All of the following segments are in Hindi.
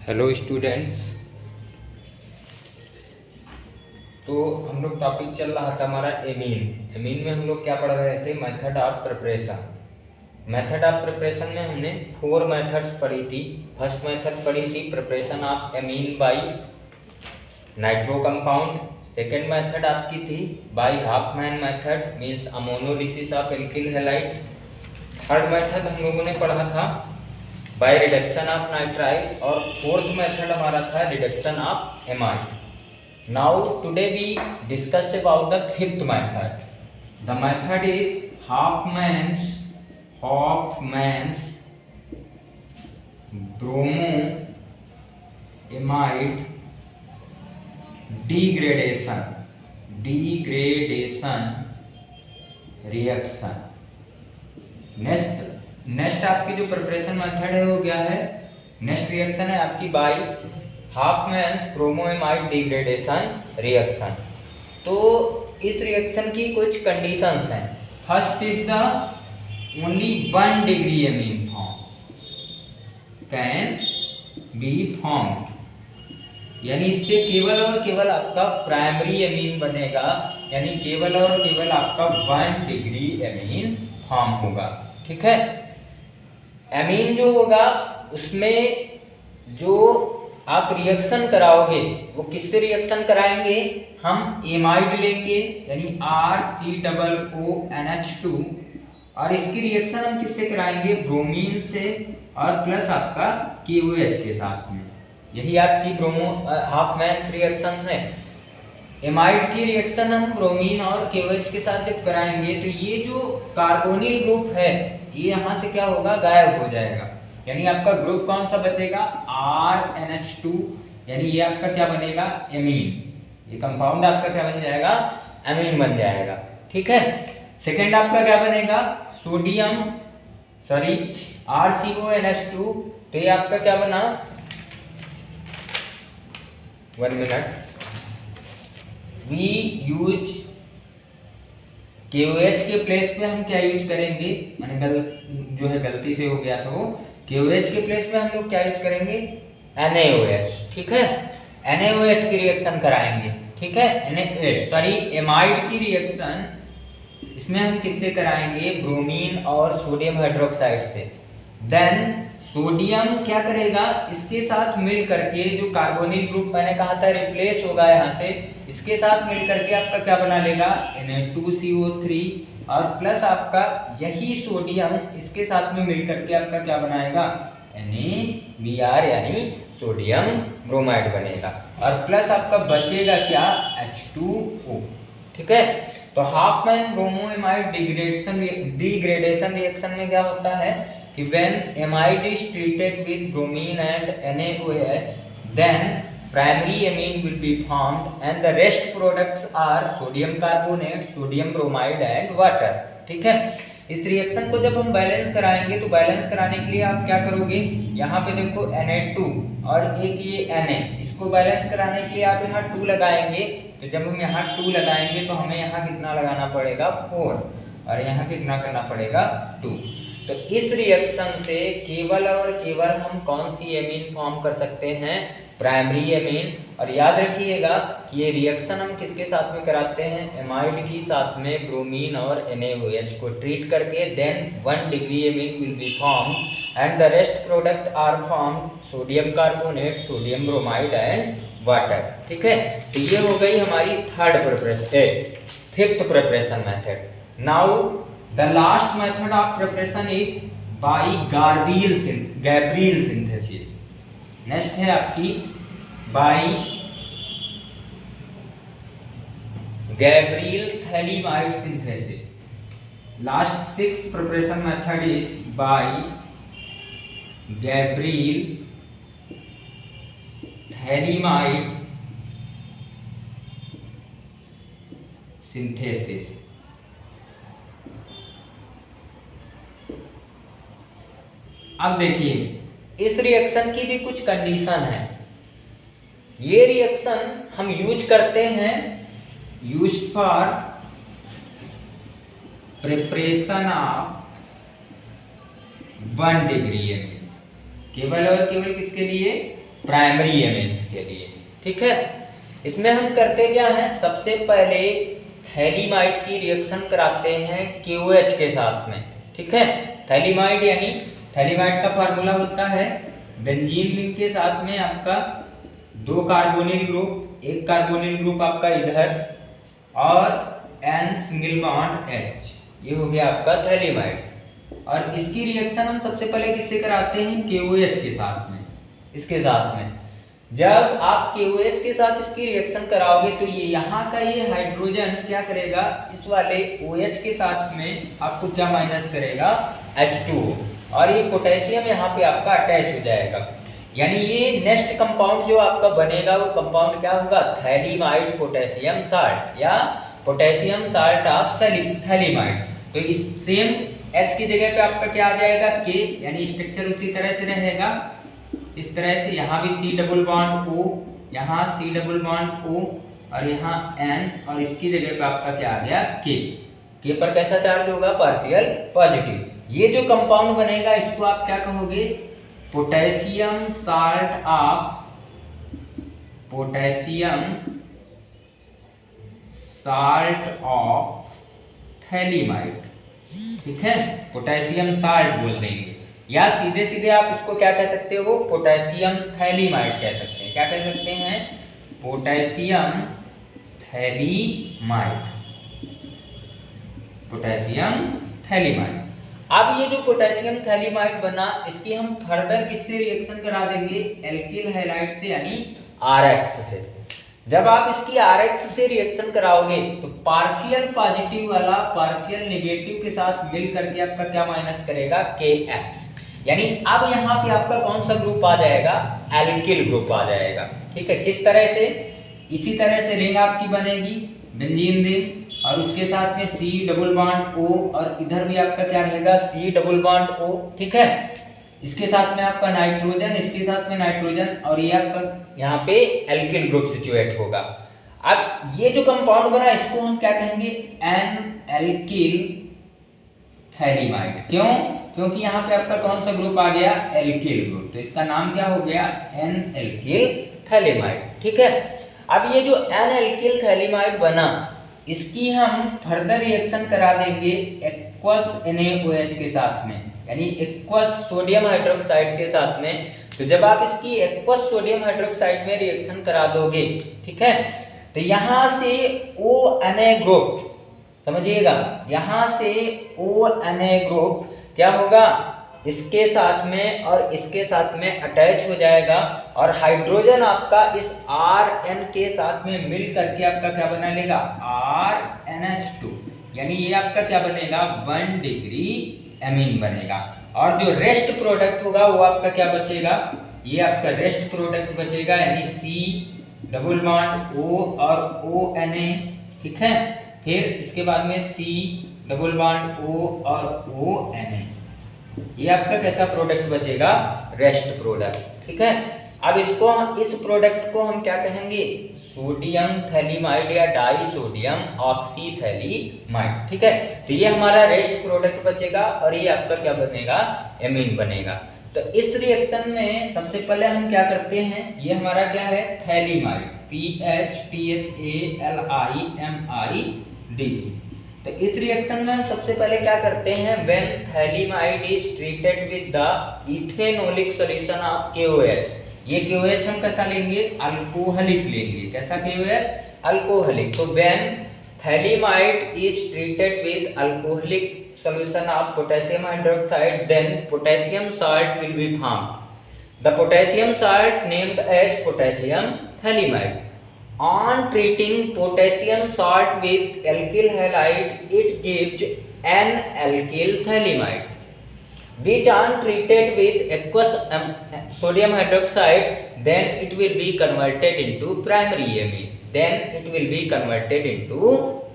Hello students. तो हम लोग टॉपिक चल रहा था हमारा एमीन में हम लोग क्या पढ़ रहे थे? Method of preparation. Method of preparation में हमने 4 मेथड्स पढ़ी थी। फर्स्ट मेथड पढ़ी थी preparation of amine by nitro compound. Second method आपकी थी by Hofmann method, means ammonolysis of alkyl halide. Third method हम लोगों ने पढ़ा था बाय रिडक्शन ऑफ नाइट्राइल, और फोर्थ मेथड हमारा था reduction of amide. Now today we discuss about the fifth method. The method is Hofmann's bromo amide degradation reaction. Next आपकी जो प्रिपरेशन मेथड है वो क्या है? नेक्स्ट रिएक्शन है आपकी बाई हाफमैन्स ब्रोमोएमाइड डिग्रेडेशन रिएक्शन। तो इस रिएक्शन की कुछ कंडीशंस हैं। First is the only 1 degree amine form can be formed, यानी इससे केवल और केवल आपका प्राइमरी एमीन बनेगा, यानी केवल और केवल आपका 1 डिग्री एमीन फॉर्म होगा। ठीक है, एमीन जो होगा उसमें जो आप रिएक्शन कराओगे वो किससे रिएक्शन कराएंगे? हम एमाइड लेंगे यानी RCOONH2, और इसकी रिएक्शन हम किससे कराएंगे? ब्रोमीन से, और प्लस आपका KOH के साथ में। यही आपकी ब्रोमो हाफमैन्स रिएक्शन है। एमाइड की रिएक्शन हम ब्रोमीन और KOH के साथ जब कराएंगे तो ये जो कार्बोनिल ग्रुप है ये यहाँ से क्या होगा? गायब हो जाएगा, यानी आपका ग्रुप कौन सा बचेगा? RNH2, यानी ये आपका क्या बनेगा? एमीन। ये कंपाउंड आपका क्या बन जाएगा? एमीन बन जाएगा। ठीक है, सेकेंड आपका क्या बनेगा? RCONH2, तो ये आपका क्या बना? 1 मिनट। वी यूज KOH के प्लेस पे हम क्या यूज करेंगे? मैंने जो है गलती से हो गया था वो। KOH के प्लेस पे हम लोग क्या यूज करेंगे? NaOH। ठीक है, NaOH की रिएक्शन कराएंगे। ठीक है, एमाइड की रिएक्शन इसमें हम किससे कराएंगे? ब्रोमीन और सोडियम हाइड्रोक्साइड से। देन सोडियम क्या करेगा? इसके साथ मिल करके जो कार्बोनिल ग्रुप मैंने कहा था रिप्लेस होगा यहाँ से, इसके साथ मिल करके आपका क्या बना लेगा? Na2CO3, और प्लस आपका यही सोडियम इसके साथ में मिल करके आपका क्या बनाएगा? NaBr, यानी सोडियम ब्रोमाइड बनेगा, और प्लस आपका बचेगा क्या? H2O। ठीक है, तो हाफमैन ब्रोमोएमाइड डिग्रेडेशन रिएक्शन में क्या होता है कि when amide is treated with bromine and NaOH, then primary amine will be formed and the rest products are sodium carbonate, sodium bromide and water। ठीक है, इस रिएक्शन को जब हम बैलेंस कराएंगे तो बैलेंस कराने के लिए आप क्या करोगे? यहाँ पे देखो Na2 और एक ये Na, इसको बैलेंस कराने के लिए आप यहाँ 2 लगाएंगे। तो जब हम यहाँ 2 लगाएंगे तो हमें यहाँ कितना लगाना पड़ेगा? 4, और यहाँ कितना करना पड़ेगा? 2। तो इस रिएक्शन से केवल और केवल हम कौन सी एमीन फॉर्म कर सकते हैं? Primary amine. और याद रखिएगा कि ये रिएक्शन हम किसके साथ में कराते हैं? एमाइड की साथ में ब्रोमीन और NaOH को ट्रीट करके। Then 1 degree amine will be form and the rest product are form sodium carbonate, sodium bromide and water. ठीक है, तो ये हो गई हमारी fifth preparation method. Now the last method of preparation is by Gabriel synthesis। Next है आपकी by Gabriel thaliamide synthesis। Last 6 preparation method is by Gabriel thaliamide synthesis। अब देखिए इस रिएक्शन की भी कुछ कंडीशन है। ये रिएक्शन हम यूज करते हैं for preparation of 1 degree amines. केवल और केवल किसके लिए? प्राइमरी एमीन्स के लिए। ठीक है, इसमें हम करते क्या हैं, सबसे पहले थैलीमाइड की रिएक्शन कराते हैं KOH के साथ में। ठीक है, थैलीमाइड यानी थैलीमाइड का फार्मूला होता है बेंजीन रिंग के साथ में आपका 2 कार्बोनिल ग्रुप, एक कार्बोनिल ग्रुप आपका इधर और N सिंगल बॉन्ड H, ये हो गया आपका थैलीमाइड। और इसकी रिएक्शन हम सबसे पहले किससे कराते हैं, KOH के साथ में, इसके साथ में। जब आप KOH के साथ इसकी रिएक्शन कराओगे तो ये यहाँ का ये हाइड्रोजन क्या करेगा, इस वाले OH के साथ में आपको क्या माइनस करेगा, H2, और ये पोटेशियम यहाँ पे आपका अटैच हो जाएगा। यानी ये नेक्स्ट कंपाउंड जो आपका बनेगा वो कंपाउंड क्या होगा, थैलीमाइड पोटेशियम साल्ट या पोटेशियम साल्ट ऑफ थैलीमाइड। तो इस सेम H की जगह पे आपका क्या आ जाएगा, K, यानी स्ट्रक्चर उसी तरह से रहेगा, इस तरह से। यहाँ भी C डबल बॉन्ड O, यहाँ C डबल बॉन्ड O और यहाँ N, और इसकी जगह पे आपका क्या आ गया, K पर कैसा चार्ज होगा, पार्शियल पॉजिटिव। ये जो कंपाउंड बनेगा इसको आप क्या कहोगे, पोटेशियम साल्ट ऑफ थैलीमाइड। ठीक है, पोटेशियम साल्ट बोल देंगे, या सीधे सीधे आप इसको क्या कह सकते हो, पोटेशियम थैलीमाइड कह सकते हैं। क्या कह सकते हैं, पोटेशियम थैलीमाइड, पोटेशियम थैलीमाइड। अब ये जो पोटेशियम थैलीमाइड बना, इसकी हम फर्दर किससे रिएक्शन करा देंगे, एल्किल हैलाइड से यानी RX से। जब आप इसकी RX से रिएक्शन कराओगे तो पार्शियल पॉजिटिव वाला पार्शियल नेगेटिव के साथ मिल करके आपका क्या माइनस करेगा, KX। यानी अब यहाँ पे आपका कौन सा ग्रुप आ जाएगा, एल्किल ग्रुप आ जाएगा। ठीक है, किस तरह से, इसी तरह से रिंग आपकी बनेगी बेंजीन रिंग, और उसके साथ में C डबल बॉन्ड O, और इधर भी आपका क्या रहेगा, C डबल बॉन्ड O। ठीक है, इसके साथ में आपका नाइट्रोजन, इसके साथ में नाइट्रोजन, और ये आपका यहाँ पे एल्किल ग्रुप सिचुएट होगा। अब ये जो कंपाउंड बना इसको हम क्या कहेंगे, N एल्किल थैलीमाइड। क्यों, क्योंकि यहाँ पे आपका कौन सा ग्रुप आ गया, एल्किल ग्रुप, तो इसका नाम क्या हो गया, N एल्किल थैलीमाइड। ठीक है, अब ये जो N एल्किल थैलीमाइड बना, इसकी हम फर्दर रिएक्शन करा देंगे एक्वस NaOH के साथ में, यानी एक्वस सोडियम हाइड्रोक्साइड के साथ में। तो जब आप इसकी एक्वस सोडियम हाइड्रोक्साइड में रिएक्शन करा दोगे, ठीक है, तो यहाँ से ONa ग्रुप, समझिएगा, यहाँ से ONa ग्रुप क्या होगा, इसके साथ में और इसके साथ में अटैच हो जाएगा, और हाइड्रोजन आपका इस Rn के साथ में मिल करके आपका क्या बना लेगा, RnH2, यानी ये आपका क्या बनेगा, 1 डिग्री एमीन बनेगा। और जो रेस्ट प्रोडक्ट होगा वो आपका क्या बचेगा, ये आपका रेस्ट प्रोडक्ट बचेगा, यानी C डबल बॉन्ड O और ONa। ठीक है, फिर इसके बाद में C डबल बॉन्ड O और ONa, ये आपका कैसा प्रोडक्ट बचेगा, रेस्ट प्रोडक्ट। ठीक है, अब इसको, इस प्रोडक्ट को हम क्या कहेंगे, सोडियम थैलीमाइड या डाई सोडियम ऑक्सीथैलीमाइड। ठीक है, तो ये हमारा रेस्ट प्रोडक्ट बचेगा और ये आपका क्या बनेगा, एमीन बनेगा। तो इस रिएक्शन में सबसे पहले हम क्या करते हैं, ये हमारा क्या है, थैलीमाइड, PHTHALIMID। तो इस रिएक्शन में हम सबसे पहले क्या करते हैं, when phthalimide is treated with the ethanolic solution of KOH। ये KOH हम कैसा लेंगे, अल्कोहलिक लेंगे। कैसा KOH, अल्कोहलिक। तो when phthalimide is treated with alcoholic solution of potassium hydroxide, then potassium salt will be formed. The potassium salt named as potassium thalamide. On treating potassium salt with alkyl halide, it gives an alkyl thalamide, which on treated with aqueous sodium hydroxide, then it will be converted into primary amine. Then it will be converted into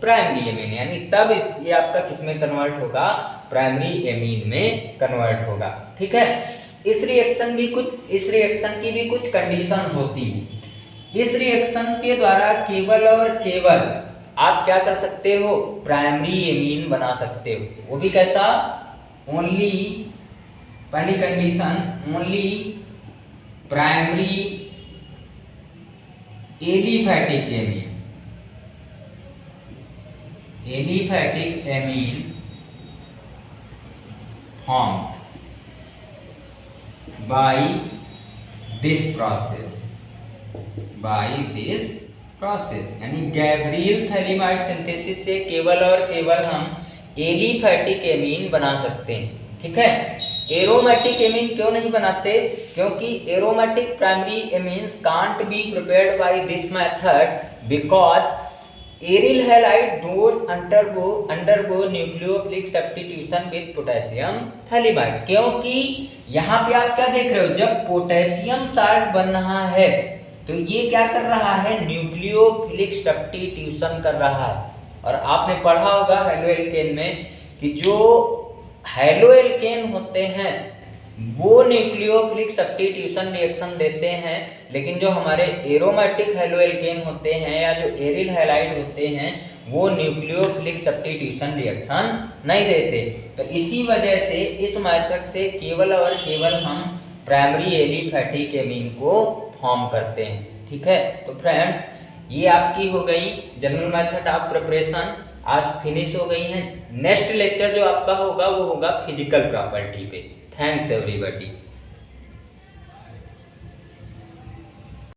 primary amine, यानी तब ये आपका किसमें कन्वर्ट होगा, प्राइमरी एमीन में कन्वर्ट होगा। ठीक है, इस रिएक्शन की भी कुछ कंडीशंस होती है। इस रिएक्शन के द्वारा केवल और केवल आप क्या कर सकते हो, प्राइमरी एमीन बना सकते हो। वो भी कैसा, ओनली, पहली condition, only primary aliphatic amine formed by this process यानी गैब्रियल थैलीमाइड सिंथेसिस से केवल और केवल हम एलिफैटिक एमीन बना सकते हैं, ठीक है। एरोमेटिक एमीन क्यों नहीं बनाते? क्योंकि aromatic primary amines can't be prepared by this method because aryl halide don't undergo nucleophilic substitution with potassium phthalimide. क्योंकि यहाँ पे आप क्या देख रहे हो, जब पोटेशियम साल्ट बन रहा है तो ये क्या कर रहा है, न्यूक्लियोफिलिक सब्स्टिट्यूशन कर रहा है। और आपने पढ़ा होगा हेलोएल्केन में कि जो हेलोएल्केन होते हैं वो न्यूक्लियोफिलिक सब्स्टिट्यूशन रिएक्शन देते हैं, लेकिन जो हमारे एरोमेटिक हेलोएल्केन होते हैं या जो एरिल हैलाइड होते हैं वो न्यूक्लियोफिलिक सब्स्टिट्यूशन रिएक्शन नहीं देते। तो इसी वजह से इस मेथड से केवल और केवल हम प्राइमरी एलिफैटिक एमीन को फॉर्म करते हैं, ठीक है। तो फ्रेंड्स ये आपकी हो गई जनरल मेथड ऑफ प्रिपरेशन, आज फिनिश हो गई है। नेक्स्ट लेक्चर जो आपका होगा वो होगा फिजिकल प्रॉपर्टी पे। Thanks everybody.